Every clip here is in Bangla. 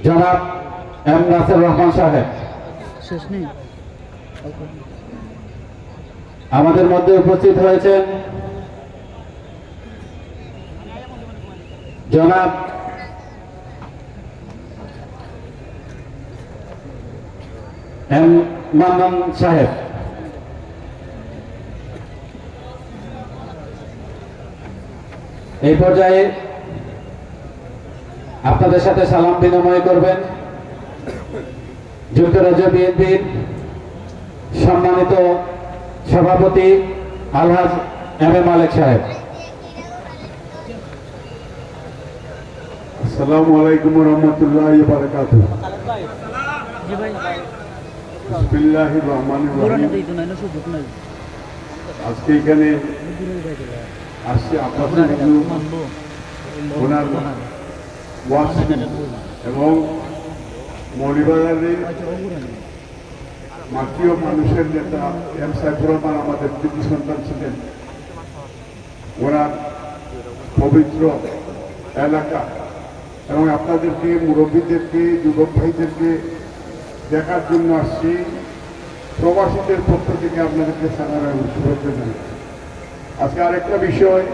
জনাব এম নাসির রহমান সাহেব শেষ নেই আমাদের মধ্যে উপস্থিত হয়েছেন। জনাব এম মান্নান সাহেব, এই পর্যায়ে আপনাদের সাথে সালাম বিনিময় করবেন যুক্তরাজ্য বিএনপির সম্মানিত সভাপতি আলহাজ এম এ মালেক সাহেব। আসসালামু আলাইকুম ওয়া রাহমাতুল্লাহি ওয়া বারাকাতুহু। জি ভাই বিসমিল্লাহির রহমানির রহিম। আজকে এখানে আসছে আপনাদের ওনার ওয়াজ এবং মৌলভীবাজারের মাটিও মানুষের নেতা এম সাইফুর রহমান আমাদের কৃতি সন্তান ছিলেন। ওনার পবিত্র এলাকা এবং আপনাদেরকে, মুরব্বীদেরকে, যুবক ভাইদেরকে দেখার জন্য আসছি। প্রবাসীদের পক্ষ থেকে আপনাদেরকে সাধারণ শুভেচ্ছা জানাই। আজকে আরেকটা বিষয়,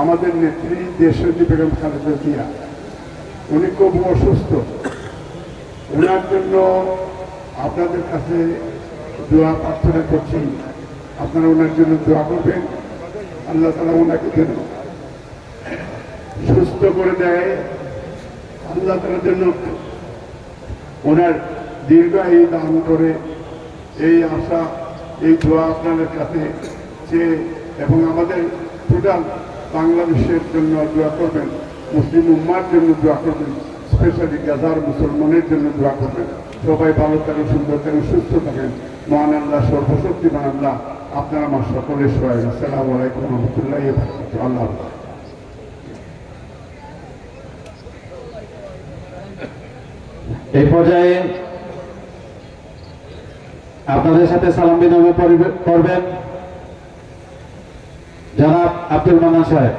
আমাদের নেত্রী দেশনেত্রী বেগম খালেদা জিয়া, উনি খুব অসুস্থ। ওনার জন্য আপনাদের কাছে দোয়া প্রার্থনা করছি, আপনারা ওনার জন্য দোয়া করবেন। আল্লাহ তাআলা ওনাকে যেন সুস্থ করে দেয়। আল্লাহ তাআলার জন্য ওনার দীর্ঘায়ু দান করে, এই আশা, এই দোয়া আপনাদের কাছে চেয়ে, এবং আমাদের টোটাল বাংলাদেশের জন্য দোয়া করবেন, মুসলিম উম্মার জন্য দোয়া করবেন, স্পেশালি গাজার মুসলমানের জন্য দোয়া করবেন। সবাই ভালো থাকেন, সুন্দর থাকেন, সুস্থ থাকেন। মহান আল্লাহ, সর্বশক্তিমান আল্লাহ আপনারা আমার সকলের সহায়। আসসালামু আলাইকুম ওয়া রাহমাতুল্লাহি ওয়া বারাকাতুহু। আল্লাহ হাফেজ। এই পর্যায়ে আপনাদের সাথে সালাম বিনিময় করবেন জনাব আব্দুল মান্নান সাহেব।